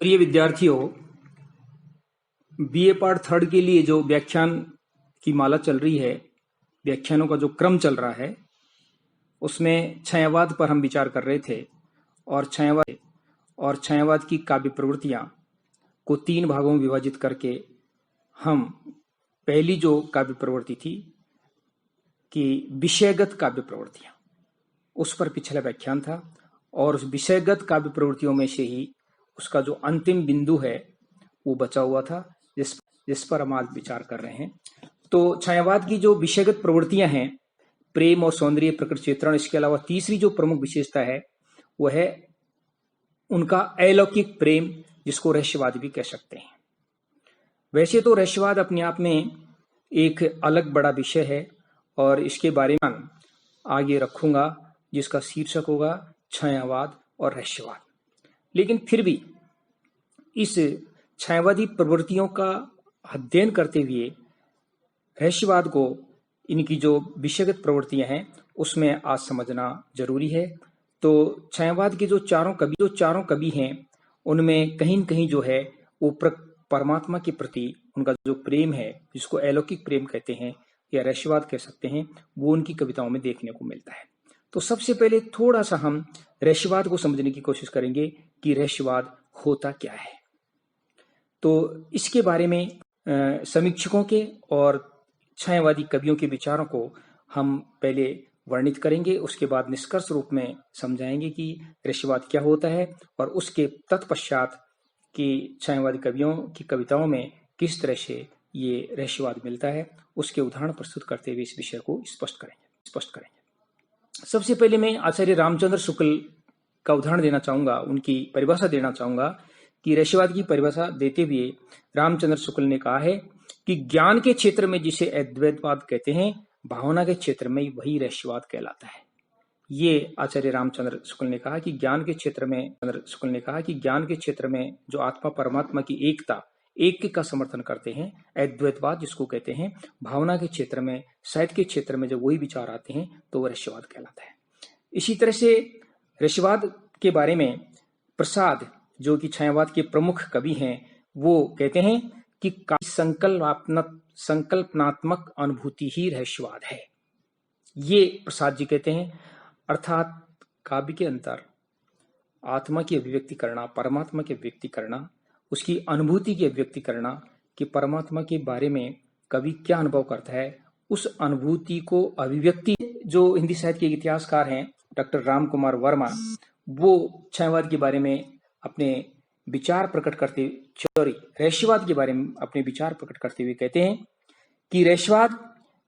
प्रिय विद्यार्थियों, BA part third के लिए जो व्याख्यान की माला चल रही है, व्याख्यानों का जो क्रम चल रहा है, उसमें छायावाद पर हम विचार कर रहे थे और छायावाद की काव्य प्रवृत्तियां को 3 भागों में विभाजित करके हम पहली जो काव्य प्रवृत्ति थी कि विषयगत काव्य प्रवृत्तियां, उस पर पिछला व्याख्यान था और उस विषयगत काव्य प्रवृत्तियों में से ही उसका जो अंतिम बिंदु है वो बचा हुआ था, जिस पर हम आज विचार कर रहे हैं। तो छायावाद की जो विषयगत प्रवृत्तियां हैं, प्रेम और सौंदर्य, प्रकट चित्रण, इसके अलावा तीसरी जो प्रमुख विशेषता है वो है उनका अलौकिक प्रेम, जिसको रहस्यवाद भी कह सकते हैं। वैसे तो रहस्यवाद अपने आप में एक अलग बड़ा विषय है और इसके बारे में आगे रखूंगा, जिसका शीर्षक होगा छायावाद और रहस्यवाद। लेकिन फिर भी इस छायावादी प्रवृत्तियों का अध्ययन करते हुए रहस्यवाद को, इनकी जो विषयगत प्रवृत्तियां हैं, उसमें आज समझना जरूरी है। तो छायावाद के जो चारों कवि हैं, उनमें कहीं न कहीं जो है वो परमात्मा के प्रति उनका जो प्रेम है, जिसको अलौकिक प्रेम कहते हैं या रहस्यवाद कह सकते हैं, वो उनकी कविताओं में देखने को मिलता है। तो सबसे पहले थोड़ा सा हम रहस्यवाद को समझने की कोशिश करेंगे कि रहस्यवाद होता क्या है। तो इसके बारे में समीक्षकों के और छायावादी कवियों के विचारों को हम पहले वर्णित करेंगे, उसके बाद निष्कर्ष रूप में समझाएंगे कि रहस्यवाद क्या होता है और उसके तत्पश्चात कि छायावादी कवियों की कविताओं में किस तरह से ये रहस्यवाद मिलता है, उसके उदाहरण प्रस्तुत करते हुए इस विषय को स्पष्ट करेंगे। सबसे पहले मैं आचार्य रामचंद्र शुक्ल का उदाहरण देना चाहूंगा, उनकी परिभाषा देना चाहूंगा कि रहस्यवाद की परिभाषा देते हुए रामचंद्र शुक्ल ने कहा है कि ज्ञान के क्षेत्र में जिसे अद्वैतवाद कहते हैं, भावना के क्षेत्र में वही रहस्यवाद कहलाता है। ये आचार्य रामचंद्र शुक्ल ने कहा कि ज्ञान के क्षेत्र में जो आत्मा परमात्मा की एक का समर्थन करते हैं, अद्वैतवाद जिसको कहते हैं, भावना के क्षेत्र में, साहित्य के क्षेत्र में जब वही विचार आते हैं तो वह रहस्यवाद कहलाता है। इसी तरह से रहस्यवाद के बारे में प्रसाद, जो कि छायावाद के प्रमुख कवि हैं, वो कहते हैं कि संकल्पनात्मक अनुभूति ही रहस्यवाद है। ये प्रसाद जी कहते हैं, अर्थात काव्य के अंतर आत्मा की अभिव्यक्ति करना, परमात्मा की अभिव्यक्ति करना, उसकी अनुभूति की अभिव्यक्ति करना कि परमात्मा के बारे में कवि क्या अनुभव करता है, उस अनुभूति को अभिव्यक्ति, जो हिंदी साहित्य के इतिहासकार हैं डॉक्टर राम कुमार वर्मा, वो छायावाद के बारे में अपने विचार प्रकट करते रहस्यवाद के बारे में अपने विचार प्रकट करते हुए कहते हैं कि रहस्यवाद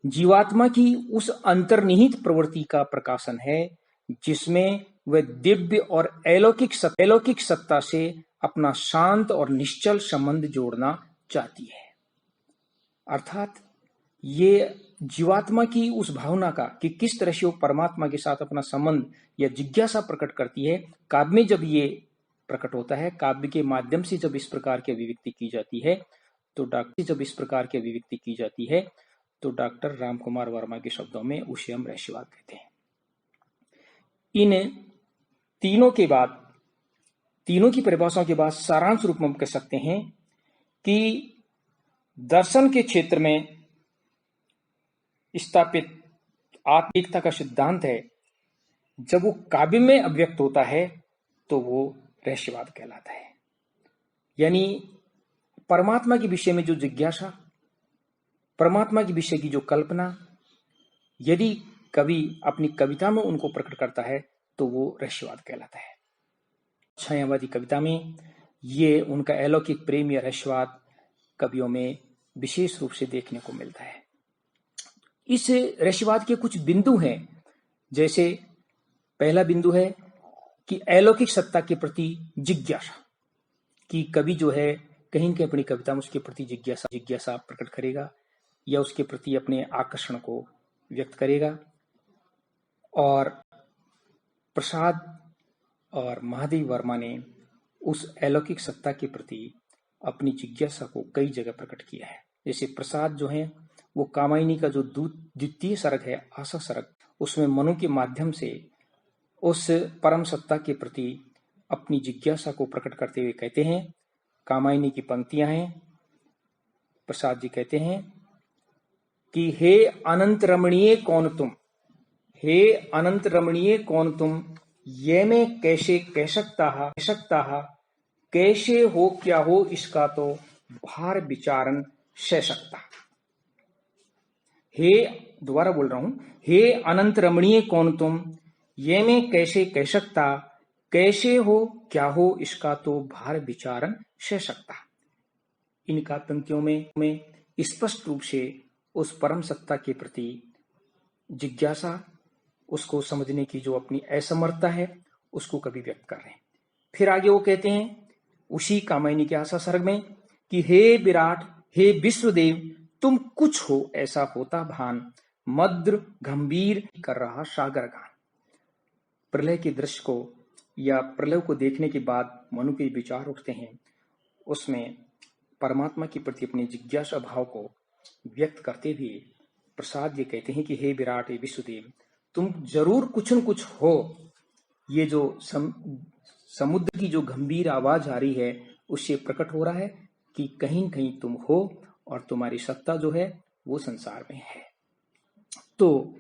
जीवात्मा की उस अंतर्निहित प्रवृत्ति का प्रकाशन है जिसमें वह दिव्य और अलौकिक सत्ता से अपना शांत और निश्चल संबंध जोड़ना चाहती है। अर्थात ये जीवात्मा की उस भावना का कि किस तरह से वो परमात्मा के साथ अपना संबंध या जिज्ञासा प्रकट करती है, काव्य में जब ये प्रकट होता है, काव्य के माध्यम से जब इस प्रकार की अभिव्यक्ति की जाती है, तो डॉक्टर राम कुमार वर्मा के शब्दों में उसे हम रहस्यवाद कहते हैं। इन तीनों की परिभाषाओं के बाद सारांश रूप में हम कह सकते हैं कि दर्शन के क्षेत्र में स्थापित आत्मिकता का सिद्धांत है, जब वो काव्य में अभिव्यक्त होता है तो वो रहस्यवाद कहलाता है। यानी परमात्मा के विषय में जो जिज्ञासा, परमात्मा के विषय की जो कल्पना, यदि कवि अपनी कविता में उनको प्रकट करता है तो वो रहस्यवाद कहलाता है। छायावादी कविता में ये उनका अलौकिक प्रेम या रहस्यवाद कवियों में विशेष रूप से देखने को मिलता है। इस रहस्यवाद के कुछ बिंदु हैं, जैसे पहला बिंदु है कि अलौकिक सत्ता के प्रति जिज्ञासा, कि कवि जो है कहीं न कहीं अपनी कविता में उसके प्रति जिज्ञासा प्रकट करेगा या उसके प्रति अपने आकर्षण को व्यक्त करेगा। और प्रसाद और महादेव वर्मा ने उस अलौकिक सत्ता के प्रति अपनी जिज्ञासा को कई जगह प्रकट किया है। जैसे प्रसाद जो है वो कामायनी का जो द्वितीय सर्ग है, आशा सर्ग, उसमें मनु के माध्यम से उस परम सत्ता के प्रति अपनी जिज्ञासा को प्रकट करते हुए कहते हैं कामायनी की पंक्तियां हैं। प्रसाद जी कहते हैं कि हे अनंत रमणीय कौन तुम, हे अनंत रमणीय कौन तुम, ये में कैसे कह सकता है, कैसे हो क्या हो इसका तो भार विचारन सह सकता। हे, दोबारा बोल रहा हूं, हे अनंत रमणीय कौन तुम, ये में कैसे कह सकता, कैसे हो क्या हो इसका तो भार विचारन सह सकता। इनका पंक्तियों में स्पष्ट रूप से उस परम सत्ता के प्रति जिज्ञासा, उसको समझने की जो अपनी असमर्थता है, उसको कभी व्यक्त कर रहे हैं। फिर आगे वो कहते हैं उसी कामायनी के आशा सर्ग में कि हे विराट, हे विश्वदेव, तुम कुछ हो ऐसा होता भान, मद्र गंभीर कर रहा सागर गान। प्रलय के दृश्य को या प्रलय को देखने के बाद मनु के विचार उठते हैं, उसमें परमात्मा के प्रति अपने जिज्ञासा भाव को व्यक्त करते हुए प्रसाद ये कहते हैं कि हे विराट, हे विश्वदेव, तुम जरूर कुछ न कुछ हो। ये जो समुद्र की जो गंभीर आवाज आ रही है उससे प्रकट हो रहा है कि कहीं कहीं तुम हो और तुम्हारी सत्ता जो है वो संसार में है। तो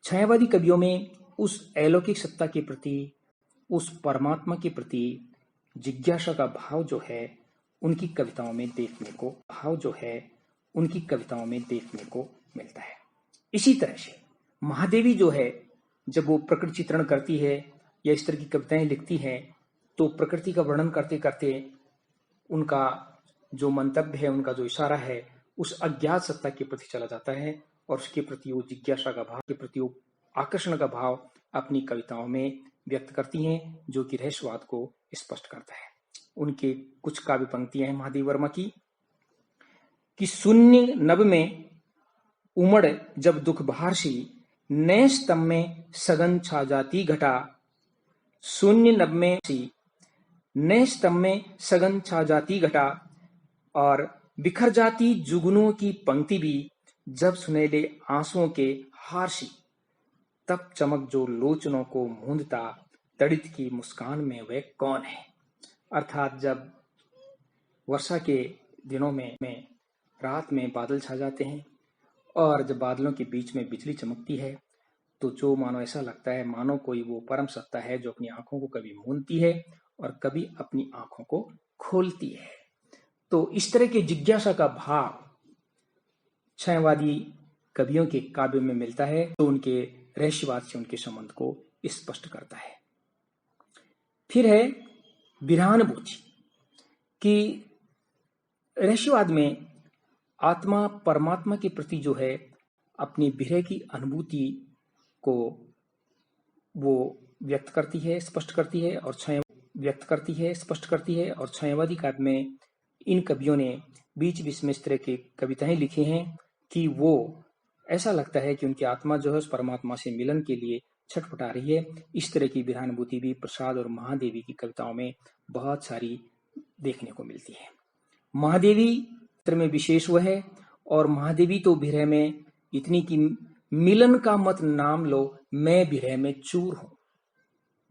छायावादी कवियों में उस अलौकिक सत्ता के प्रति, उस परमात्मा के प्रति जिज्ञासा का भाव जो है उनकी कविताओं में देखने को मिलता है। इसी तरह से महादेवी जो है, जब वो प्रकृति चित्रण करती है या इस तरह की कविताएं लिखती है, तो प्रकृति का वर्णन करते करते उनका जो मंतव्य है, उनका जो इशारा है, उस अज्ञात सत्ता के प्रति चला जाता है और उसके प्रति वो जिज्ञासा का भाव, के प्रति वो आकर्षण का भाव अपनी कविताओं में व्यक्त करती हैं, जो कि रहस्यवाद को स्पष्ट करता है। उनके कुछ काव्य पंक्तियां हैं महादेव वर्मा की कि शून्य नभ में उमड़ जब दुख भारसी, नए स्तंभ में सघन छा जाती घटा। शून्य नभ में नए स्तंभ में सघन छा जाती घटा, और बिखर जाती जुगनुओं की पंक्ति भी जब सुनहले आंसुओं के हारसी। तब चमक जो लोचनों को मूंदता, तड़ित की मुस्कान में वह कौन है। अर्थात जब वर्षा के दिनों में रात में बादल छा जाते हैं और जब बादलों के बीच में बिजली चमकती है, तो जो मानो ऐसा लगता है मानो कोई वो परम सत्ता है जो अपनी आंखों को कभी मूंदती है और कभी अपनी आंखों को खोलती है। तो इस तरह के जिज्ञासा का भाव छायावादी कवियों के काव्य में मिलता है, तो उनके रहस्यवाद से उनके संबंध को स्पष्ट करता है। फिर है विरहानुभूति कि रहस्यवाद में आत्मा परमात्मा के प्रति जो है अपनी विरह की अनुभूति को वो व्यक्त करती है, स्पष्ट करती है और स्पष्ट करती है। और छायावादी काव्य में इन कवियों ने बीच बीच में इस तरह की कविताएं लिखी हैं कि वो ऐसा लगता है कि उनकी आत्मा जो है उस परमात्मा से मिलन के लिए छटपटा रही है। इस तरह की विरहानुभूति भी प्रसाद और महादेवी की कविताओं में बहुत सारी देखने को मिलती है। महादेवी चित्र में विशेष वह है, और महादेवी तो विरह में इतनी कि मिलन का मत नाम लो, मैं विरह में चूर हूं।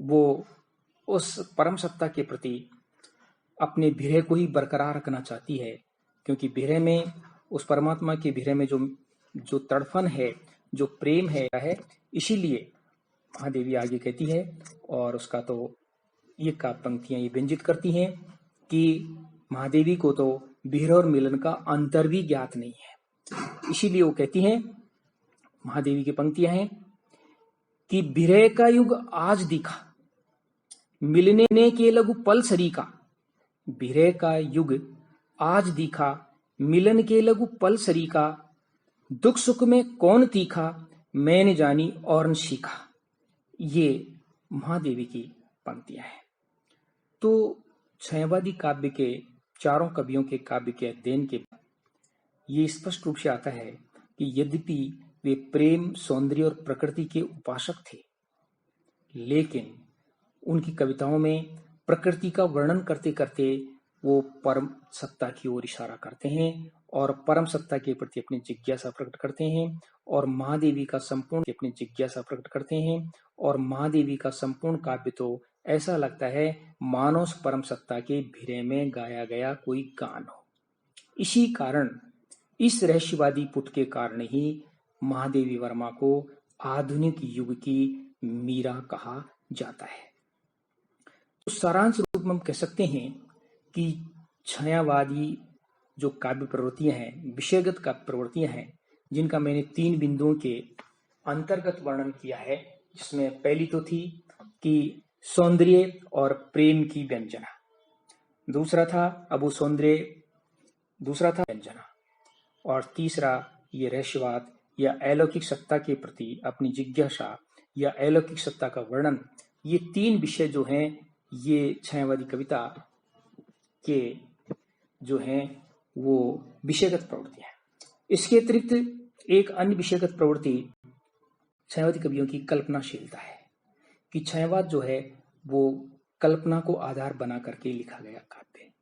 वो उस परम सत्ता के प्रति अपने विरह को ही बरकरार रखना चाहती है, क्योंकि विरह में, उस परमात्मा के विरह में जो तड़फन है, जो प्रेम है, इसीलिए महादेवी आगे कहती है, और उसका तो ये काव्य पंक्तियां ये व्यंजित करती हैं कि महादेवी को तो विरह और मिलन का अंतर भी ज्ञात नहीं है। इसीलिए वो कहती हैं, महादेवी की पंक्तियां हैं कि विरह का युग आज दिखा, मिलने के लघु पल सरीका। विरह का युग आज दिखा, मिलन के लघु पल सरीका। दुख सुख में कौन तीखा, मैंने जानी और न सीखा। ये महादेवी की पंक्तियां हैं। तो छायावादी काव्य के चारों कवियों के काव्य के अध्ययन के बाद ये स्पष्ट रूप से आता है कि यद्यपि वे प्रेम, सौंदर्य और प्रकृति के उपासक थे, लेकिन उनकी कविताओं में प्रकृति का वर्णन करते करते वो परम सत्ता की ओर इशारा करते हैं और परम सत्ता के प्रति अपनी जिज्ञासा प्रकट करते हैं, और महादेवी का संपूर्ण अपनी जिज्ञासा प्रकट करते हैं। और महादेवी का संपूर्ण काव्य तो ऐसा लगता है मानो परम सत्ता के भिरे में गाया गया कोई गान हो। इसी कारण इस रहस्यवादी पुट के कारण ही महादेवी वर्मा को आधुनिक युग की मीरा कहा जाता है। तो सारांश रूप में हम कह सकते हैं कि छायावादी जो काव्य प्रवृत्तियां हैं, विषयगत काव्य प्रवृत्तियां हैं, जिनका मैंने 3 बिंदुओं के अंतर्गत वर्णन किया है, जिसमें पहली तो थी कि सौंदर्य और प्रेम की व्यंजना, दूसरा था अबू सौंदर्य, दूसरा था व्यंजना, और तीसरा ये रहस्यवाद या अलौकिक सत्ता के प्रति अपनी जिज्ञासा या अलौकिक सत्ता का वर्णन। ये 3 विषय जो हैं ये छायावादी कविता के जो हैं वो विषयगत प्रवृत्तियां हैं। इसके अतिरिक्त एक अन्य विषयगत प्रवृत्ति छायावादी कवियों की कल्पनाशीलता है कि छायावाद जो है वो कल्पना को आधार बना करके लिखा गया काव्य।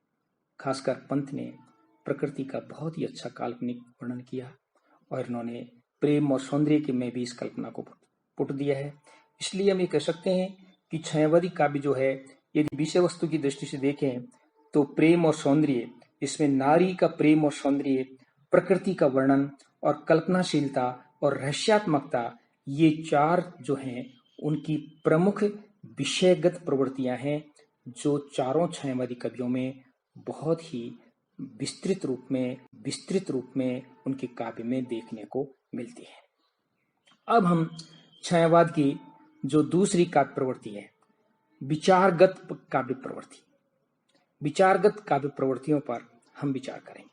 खासकर पंत ने प्रकृति का बहुत ही अच्छा काल्पनिक वर्णन किया और इन्होंने प्रेम और सौंदर्य के में भी इस कल्पना को पुट दिया है। इसलिए हम ये कह सकते हैं कि छायावादी काव्य जो है, यदि विषय वस्तु की दृष्टि से देखें तो प्रेम और सौंदर्य, इसमें नारी का प्रेम और सौंदर्य, प्रकृति का वर्णन और कल्पनाशीलता और रहस्यात्मकता, ये 4 जो हैं उनकी प्रमुख विषयगत प्रवृत्तियां हैं जो चारों छायावादी कवियों में बहुत ही विस्तृत रूप में उनके काव्य में देखने को मिलती है। अब हम छायावाद की जो दूसरी काव्य प्रवृत्ति है, विचारगत काव्य प्रवृत्ति, विचारगत काव्य प्रवृत्तियों पर हम विचार करेंगे।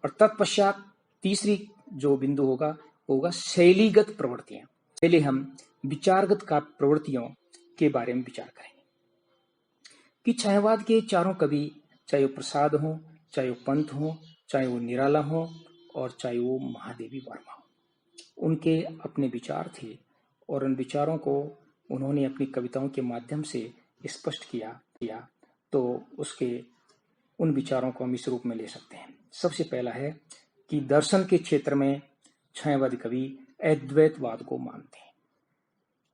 और तत्पश्चात तीसरी जो बिंदु होगा शैलीगत प्रवृत्तियां। पहले हम विचारगत काव्य प्रवृत्तियों के बारे में विचार करेंगे कि छायावाद के चारों कवि, चाहे वो प्रसाद हो, चाहे वो पंत हो, चाहे वो निराला हो और चाहे वो महादेवी वर्मा हो, उनके अपने विचार थे और उन विचारों को उन्होंने अपनी कविताओं के माध्यम से स्पष्ट किया। तो उसके उन विचारों को हम इस रूप में ले सकते हैं। सबसे पहला है कि दर्शन के क्षेत्र में छायावादी कवि अद्वैतवाद को मानते हैं।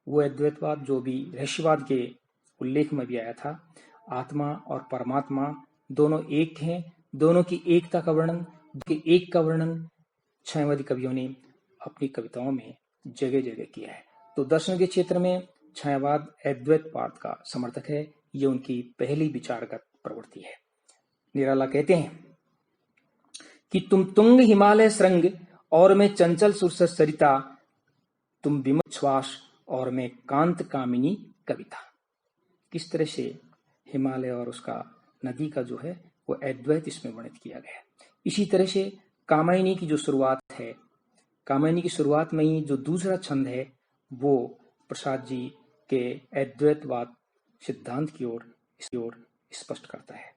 वो अद्वैतवाद जो भी रहस्यवाद के उल्लेख में भी आया था, आत्मा और परमात्मा दोनों एक हैं, दोनों की एकता का वर्णन छायावादी कवियों ने अपनी कविताओं में जगह जगह किया है। तो दर्शन के क्षेत्र में छायावाद अद्वैतवाद का समर्थक है। ये उनकी पहली विचारगत प्रवृत्ति है। निराला कहते हैं कि तुम तुंग हिमालय श्रृंग और मैं चंचल सुरसर सरिता, तुम विमल श्वास और मैं कांत कामिनी कविता। किस तरह से हिमालय और उसका नदी का जो है वो अद्वैत इसमें वर्णित किया गया है। इसी तरह से कामायनी की जो शुरुआत है, कामायनी की शुरुआत में ही जो दूसरा छंद है वो प्रसाद जी के अद्वैतवाद सिद्धांत की ओर स्पष्ट करता है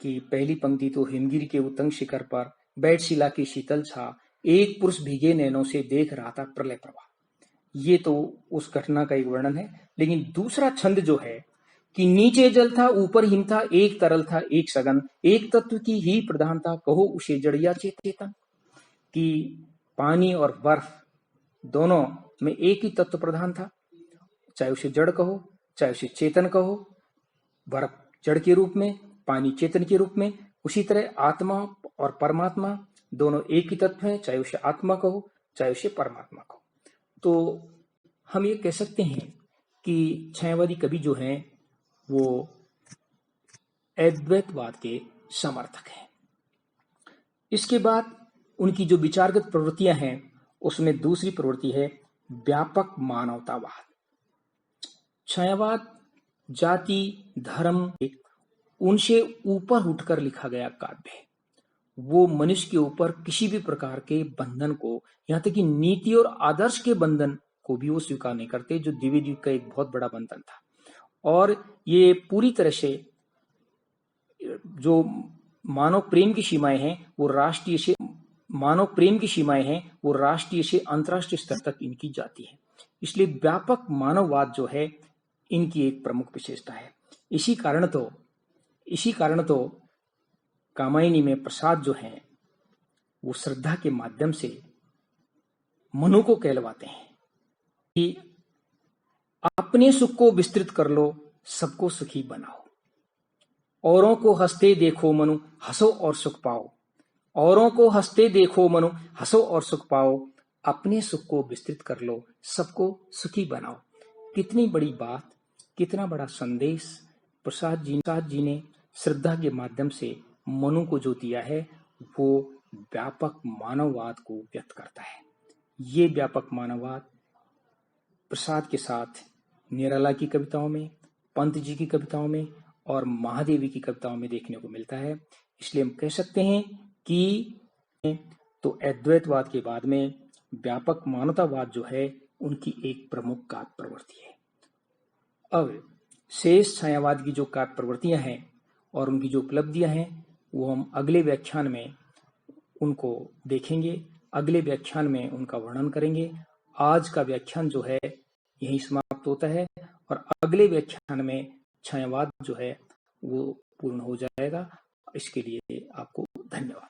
कि पहली पंक्ति तो हिमगिरी के उत्तंग शिखर पर बैठ शिला की शीतल छा, एक पुरुष भीगे नैनों से देख रहा था प्रलय प्रभा। ये तो उस घटना का एक वर्णन है। लेकिन दूसरा छंद जो है कि नीचे जल था ऊपर हिम था, एक तरल था एक सघन, एक तत्व की ही प्रधानता कहो उसे जड़िया चेतन। कि पानी और बर्फ दोनों में एक ही तत्व प्रधान था, चाहे उसे जड़ कहो चाहे उसे चेतन कहो, बर्फ जड़ के रूप में, पानी चेतन के रूप में। उसी तरह आत्मा और परमात्मा दोनों एक ही तत्व है, चाहे उसे आत्मा कहो चाहे उसे परमात्मा कहो। तो हम ये कह सकते हैं कि छायावादी कवि जो हैं वो अद्वैतवाद के समर्थक हैं। इसके बाद उनकी जो विचारगत प्रवृत्तियां हैं उसमें दूसरी प्रवृत्ति है व्यापक मानवतावाद। छायावाद जाति धर्म उनसे ऊपर उठकर लिखा गया काव्य है। वो मनुष्य के ऊपर किसी भी प्रकार के बंधन को, यहाँ तक कि नीति और आदर्श के बंधन को भी वो स्वीकार नहीं करते, जो दिव्य द्वीप का एक बहुत बड़ा बंधन था। और ये पूरी तरह से जो मानव प्रेम की सीमाएं हैं वो राष्ट्रीय से अंतर्राष्ट्रीय स्तर तक इनकी जाती है। इसलिए व्यापक मानववाद जो है इनकी एक प्रमुख विशेषता है। इसी कारण तो कामायनी में प्रसाद जो हैं वो श्रद्धा के माध्यम से मनु को कहलवाते हैं कि अपने सुख को विस्तृत कर लो, सबको सुखी बनाओ। औरों को हंसते देखो मनु, हंसो और सुख पाओ। औरों को हंसते देखो मनु, हंसो और सुख पाओ। अपने सुख को विस्तृत कर लो, सबको सुखी बनाओ। कितनी बड़ी बात, कितना बड़ा संदेश प्रसाद जी ने श्रद्धा के माध्यम से मनु को जो दिया है, वो व्यापक मानववाद को व्यक्त करता है। ये व्यापक मानववाद प्रसाद के साथ निराला की कविताओं में, पंत जी की कविताओं में और महादेवी की कविताओं में देखने को मिलता है। इसलिए हम कह सकते हैं कि तो अद्वैतवाद के बाद में व्यापक मानवतावाद जो है उनकी एक प्रमुख काव्य प्रवृत्ति है। अब शेष छायावाद की जो काव्य प्रवृत्तियां हैं और उनकी जो उपलब्धियां हैं, वो हम अगले व्याख्यान में उनको देखेंगे, अगले व्याख्यान में उनका वर्णन करेंगे। आज का व्याख्यान जो है यही समाप्त होता है और अगले व्याख्यान में छायावाद जो है वो पूर्ण हो जाएगा। इसके लिए आपको धन्यवाद।